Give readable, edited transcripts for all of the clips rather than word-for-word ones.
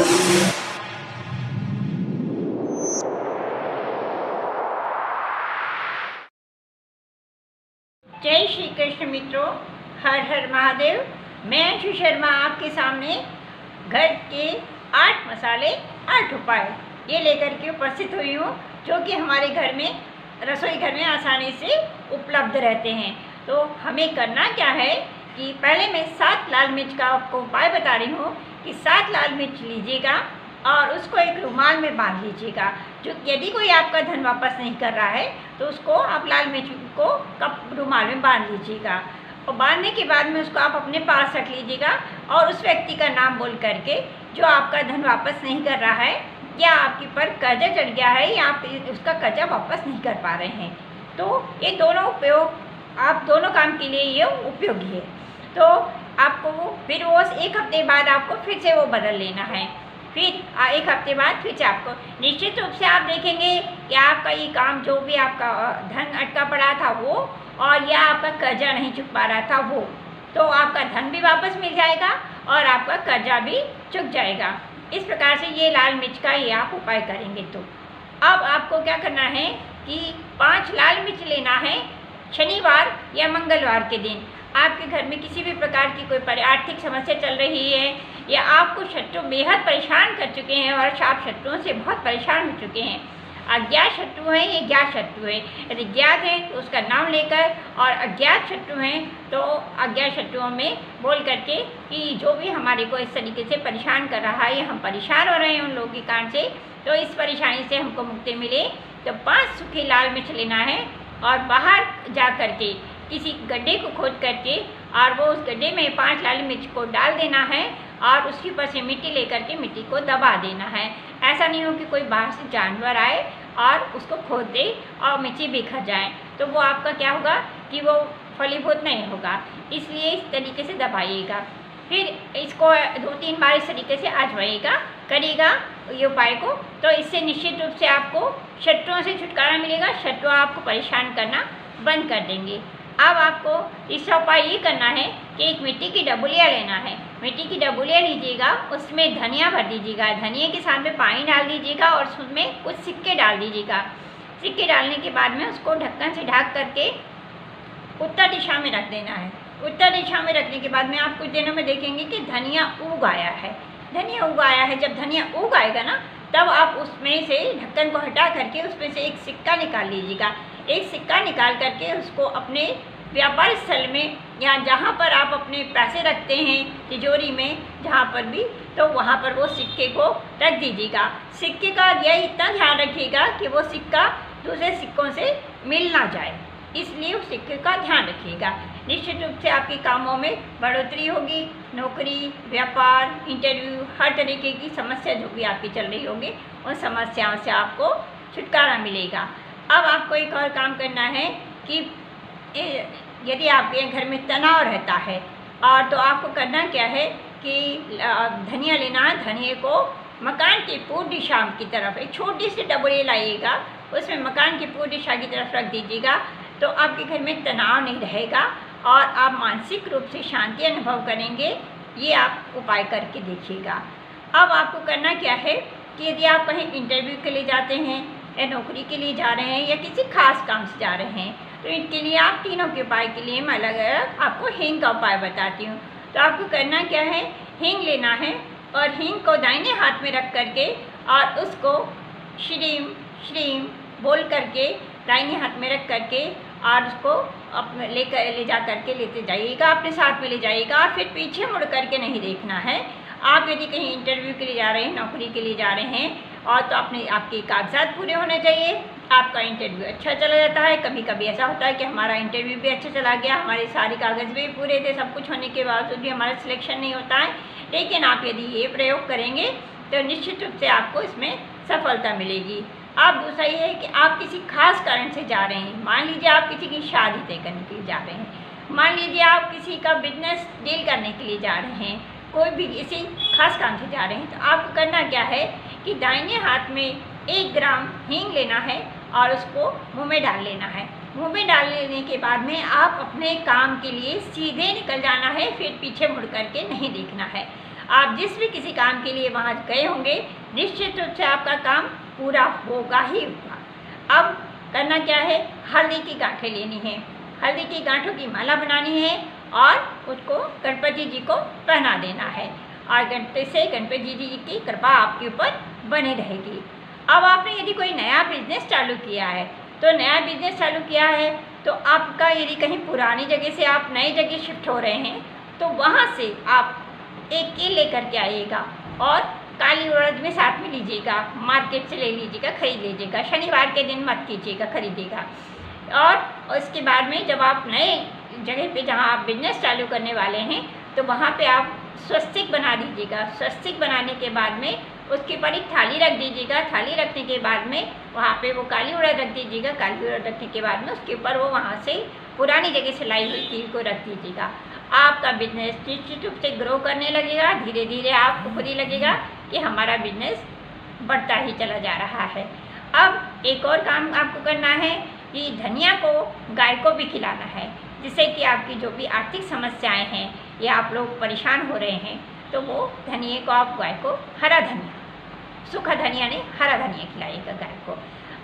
जय श्री कृष्ण मित्रों, हर हर महादेव। मैं अंशु शर्मा आपके सामने घर के 8 मसाले 8 उपाय ये लेकर के उपस्थित हुई हूँ, जो कि हमारे घर में रसोई घर में आसानी से उपलब्ध रहते हैं। तो हमें करना क्या है कि पहले मैं 7 लाल मिर्च का आपको उपाय बता रही हूँ कि 7 लाल मिर्च लीजिएगा और उसको एक रुमाल में बांध लीजिएगा। जो यदि कोई आपका धन वापस नहीं कर रहा है तो उसको आप लाल मिर्च को कप रुमाल में बांध लीजिएगा, और बांधने के बाद में उसको आप अपने पास रख लीजिएगा और उस व्यक्ति का नाम बोल करके जो आपका धन वापस नहीं कर रहा है या आपके पर कर्जा चढ़ गया है या आप उसका कर्जा वापस नहीं कर पा रहे हैं, तो ये दोनों उपयोग आप दोनों काम के लिए ये उपयोगी है। तो आपको फिर वो 1 हफ्ते बाद आपको फिर से वो बदल लेना है। फिर 1 हफ्ते बाद फिर से आपको निश्चित रूप से आप देखेंगे कि आपका ये काम जो भी आपका धन अटका पड़ा था वो, और या आपका कर्जा नहीं चुक पा रहा था वो, तो आपका धन भी वापस मिल जाएगा और आपका कर्जा भी चुक जाएगा। इस प्रकार से ये लाल मिर्च का ये आप उपाय करेंगे। तो अब आपको क्या करना है कि 5 लाल मिर्च लेना है। शनिवार या मंगलवार के दिन आपके घर में किसी भी प्रकार की कोई आर्थिक समस्या चल रही है या आपको शत्रु बेहद परेशान कर चुके हैं और आप शत्रुओं से बहुत परेशान हो चुके हैं, अज्ञात शत्रु हैं या ज्ञात शत्रु है। यदि ज्ञात है तो उसका नाम लेकर, और अज्ञात शत्रु हैं तो अज्ञात शत्रुओं में बोल करके कि जो भी हमारे को इस तरीके से परेशान कर रहा है या हम परेशान हो रहे हैं उन लोगों के कारण से, तो इस परेशानी से हमको मुक्ति मिले, तो 5 सूखी लाल मिर्च लेना है और बाहर जा करके किसी गड्ढे को खोद करके और वो उस गड्ढे में 5 लाल मिर्च को डाल देना है और उसके ऊपर से मिट्टी लेकर के मिट्टी को दबा देना है। ऐसा नहीं हो कि कोई बाहर से जानवर आए और उसको खोद दे और मिट्टी बिखर जाए, तो वो आपका क्या होगा कि वो फलीभूत नहीं होगा। इसलिए इस तरीके से दबाइएगा। फिर इसको 2-3 बार इस तरीके से आजमाइएगा, करिएगा ये उपाय को, तो इससे निश्चित रूप से आपको शत्रुओं से छुटकारा मिलेगा। शत्रु आपको परेशान करना बंद कर देंगे। अब आपको तीसरा उपाय ये करना है कि एक मिट्टी की डबुलिया लेना है। मिट्टी की डबुलिया लीजिएगा, उसमें धनिया भर दीजिएगा, धनिया के साथ में पानी डाल दीजिएगा और उसमें कुछ सिक्के डाल दीजिएगा। सिक्के डालने के बाद में उसको ढक्कन से ढक करके उत्तर दिशा में रख देना है। उत्तर दिशा में रखने के बाद में आप कुछ दिनों में देखेंगे कि धनिया उग आया है। धनिया उग आया है, जब धनिया उग आएगा ना, तब आप उसमें से ढक्कन को हटा करके उसमें से एक सिक्का निकाल लीजिएगा। एक सिक्का निकाल करके उसको अपने व्यापार स्थल में या जहाँ पर आप अपने पैसे रखते हैं तिजोरी में जहाँ पर भी, तो वहाँ पर वो सिक्के को रख दीजिएगा। सिक्के का यह इतना ध्यान रखिएगा कि वो सिक्का दूसरे सिक्कों से मिल ना जाए, इसलिए उस सिक्के का ध्यान रखिएगा। निश्चित रूप से आपके कामों में बढ़ोतरी होगी। नौकरी, व्यापार, इंटरव्यू, हर तरीके की समस्या जो भी आपकी चल रही होगी उन समस्याओं से आपको छुटकारा मिलेगा। अब आपको एक और काम करना है कि यदि आपके घर में तनाव रहता है और तो आपको करना क्या है कि धनिया लेना है। धनिया को मकान की पूर्व दिशा की तरफ एक छोटी सी डबरी लाइएगा, उसमें मकान की पूर्व दिशा की तरफ रख दीजिएगा, तो आपके घर में तनाव नहीं रहेगा और आप मानसिक रूप से शांति अनुभव करेंगे। ये आप उपाय करके देखिएगा। अब आपको करना क्या है कि यदि आप कहीं इंटरव्यू के लिए जाते हैं या नौकरी के लिए जा रहे हैं या किसी खास काम से जा रहे हैं, तो इनके लिए आप तीनों के उपाय के लिए मैं अलग अलग आपको हींग का उपाय बताती हूँ। तो आपको करना क्या है, हींग लेना है और हींग को दाहिने हाथ में रख करके और उसको श्रीम श्रीम बोल करके दाहिने हाथ में रख करके और उसको अपने ले जा करके लेते जाइएगा, अपने साथ में ले जाइएगा और फिर पीछे मुड़ करके नहीं देखना है। आप यदि कहीं इंटरव्यू के लिए जा रहे हैं, नौकरी के लिए जा रहे हैं और तो आपके कागजात पूरे होने चाहिए, आपका इंटरव्यू अच्छा चला जाता है। कभी कभी ऐसा होता है कि हमारा इंटरव्यू भी अच्छा चला गया, हमारे सारे कागज़ भी पूरे थे, सब कुछ होने के बावजूद भी हमारा सिलेक्शन नहीं होता है। लेकिन आप यदि ये प्रयोग करेंगे तो निश्चित रूप से आपको इसमें सफलता मिलेगी। अब दूसरा ये है कि आप किसी खास कारण से जा रहे हैं। मान लीजिए आप किसी की शादी तय करने के लिए जा रहे हैं, मान लीजिए आप किसी का बिजनेस डील करने के लिए जा रहे हैं, कोई भी किसी खास काम से जा रहे हैं, तो आपको करना क्या है कि दाहिने हाथ में 1 ग्राम हींग लेना है और उसको मुंह में डाल लेना है। मुंह में डाल लेने के बाद में आप अपने काम के लिए सीधे निकल जाना है, फिर पीछे मुड़ करके नहीं देखना है। आप जिस भी किसी काम के लिए वहाँ गए होंगे निश्चित रूप से आपका काम पूरा होगा ही होगा। अब करना क्या है, हल्दी की गांठें लेनी है, हल्दी की गांठों की माला बनानी है और उसको गणपति जी को पहना देना है और गणपति जी की कृपा आपके ऊपर बनी रहेगी। अब आपने यदि कोई नया बिजनेस चालू किया है तो नया बिजनेस चालू किया है तो आपका यदि कहीं पुरानी जगह से आप नई जगह शिफ्ट हो रहे हैं तो वहाँ से आप एक केले लेकर के आइएगा और काली उड़द में साथ में लीजिएगा, मार्केट से ले लीजिएगा, खरीद लीजिएगा, शनिवार के दिन मत कीजिएगा, खरीदिएगा। और उसके बाद में जब आप नए जगह पे जहाँ आप बिजनेस चालू करने वाले हैं तो वहाँ पे आप स्वस्तिक बना दीजिएगा। स्वस्तिक बनाने के बाद में उसके ऊपर एक थाली रख दीजिएगा, थाली रखने के बाद में वहाँ पे वो काली उड़द रख दीजिएगा, काली उड़द रखने के बाद में उसके ऊपर वो वहाँ से पुरानी जगह से लाई हुई तिल को रख दीजिएगा। आपका बिजनेस निश्चित रूप से ग्रो करने लगेगा, धीरे धीरे आपको खुद ही लगेगा कि हमारा बिजनेस बढ़ता ही चला जा रहा है। अब एक और काम आपको करना है कि धनिया को गाय को भी खिलाना है, जिससे कि आपकी जो भी आर्थिक समस्याएं हैं या आप लोग परेशान हो रहे हैं तो वो धनिए को आप गाय को हरा धनिया, सूखा धनिया नहीं हरा धनिया खिलाइएगा गाय को।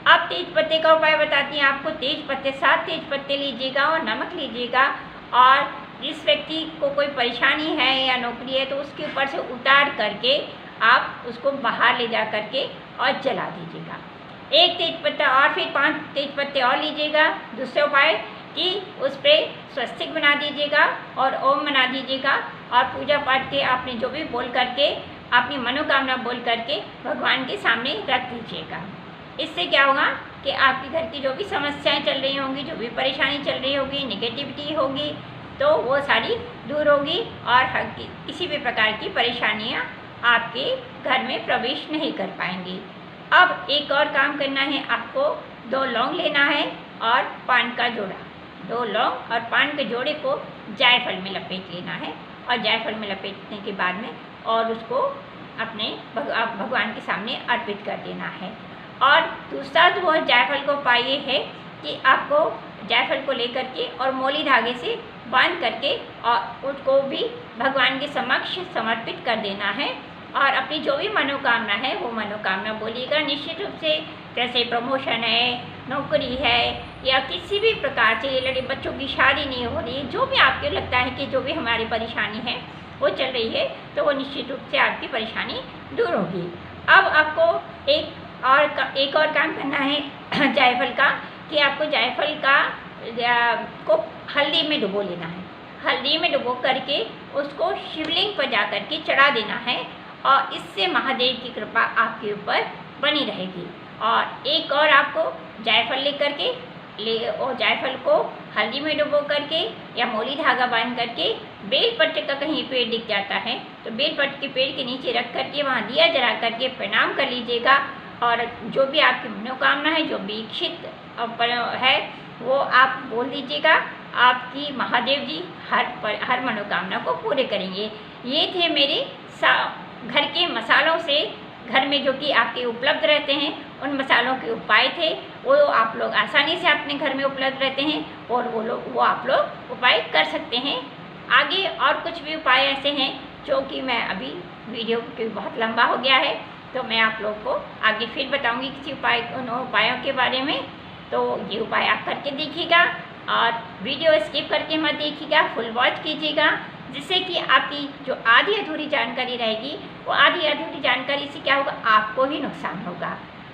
अब तेज पत्ते का उपाय बताती हैं आपको। तेज पत्ते 7 तेज पत्ते लीजिएगा और नमक लीजिएगा और जिस व्यक्ति को कोई परेशानी है या नौकरी है तो उसके ऊपर से उतार करके आप उसको बाहर ले जा करके और जला दीजिएगा। 1 तेज पत्ता और फिर 5 तेज पत्ते और लीजिएगा। दूसरा उपाय कि उस पर स्वस्तिक बना दीजिएगा और ओम बना दीजिएगा और पूजा पाठ के आपने जो भी बोल करके अपनी मनोकामना बोल करके भगवान के सामने रख दीजिएगा। इससे क्या होगा कि आपके घर की जो भी समस्याएं चल रही होंगी, जो भी परेशानी चल रही होगी, नेगेटिविटी होगी तो वो सारी दूर होगी और किसी भी प्रकार की परेशानियां आपके घर में प्रवेश नहीं कर पाएंगी। अब एक और काम करना है आपको। 2 लौंग लेना है और पान का जोड़ा, 2 लौंग और पान के जोड़े को जायफल में लपेट लेना है और जायफल में लपेटने के बाद में और उसको अपने भगवान के सामने अर्पित कर देना है। और दूसरा जो जायफल को उपाय ये है कि आपको जायफल को लेकर के और मोली धागे से बांध करके और उसको भी भगवान के समक्ष समर्पित कर देना है और अपनी जो भी मनोकामना है वो मनोकामना बोलिएगा। निश्चित रूप से जैसे प्रमोशन है, नौकरी है या किसी भी प्रकार से लड़े बच्चों की शादी नहीं हो रही, जो भी आपको लगता है कि जो भी हमारी परेशानी है वो चल रही है तो वो निश्चित रूप से आपकी परेशानी दूर होगी। अब आपको एक और काम करना है जायफल का कि आपको जायफल को हल्दी में डुबो लेना है। हल्दी में डुबो करके उसको शिवलिंग पर जा कर के चढ़ा देना है और इससे महादेव की कृपा आपके ऊपर बनी रहेगी। और एक और आपको जायफल लेकर के और जायफल को हल्दी में डुबो करके या मोली धागा बांध करके बेलपत्र का कहीं पेड़ दिख जाता है तो बेलपत्र के पेड़ के नीचे रख करके वहाँ दिया जला करके प्रणाम कर लीजिएगा और जो भी आपकी मनोकामना है, जो भी इच्छित है वो आप बोल दीजिएगा। आपकी महादेव जी हर मनोकामना को पूरे करेंगे। ये थे मेरे घर के मसालों से, घर में जो कि आपके उपलब्ध रहते हैं उन मसालों के उपाय थे, वो आप लोग आसानी से अपने घर में उपलब्ध रहते हैं और वो आप लोग उपाय कर सकते हैं। आगे और कुछ भी उपाय ऐसे हैं जो कि मैं अभी वीडियो क्योंकि बहुत लंबा हो गया है तो मैं आप लोग को आगे फिर बताऊंगी उन उपायों के बारे में। तो ये उपाय आप करके देखिएगा और वीडियो स्किप करके मत देखिएगा, फुल वॉच कीजिएगा, जिससे कि आपकी जो आधी अधूरी जानकारी रहेगी वो आधी अधूरी जानकारी से क्या होगा, आपको ही नुकसान होगा।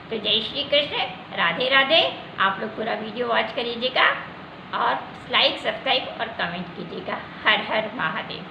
तो जय श्री कृष्ण, राधे राधे। आप लोग पूरा वीडियो वॉच करिएगा और लाइक, सब्सक्राइब और कमेंट कीजिएगा। हर हर महादेव।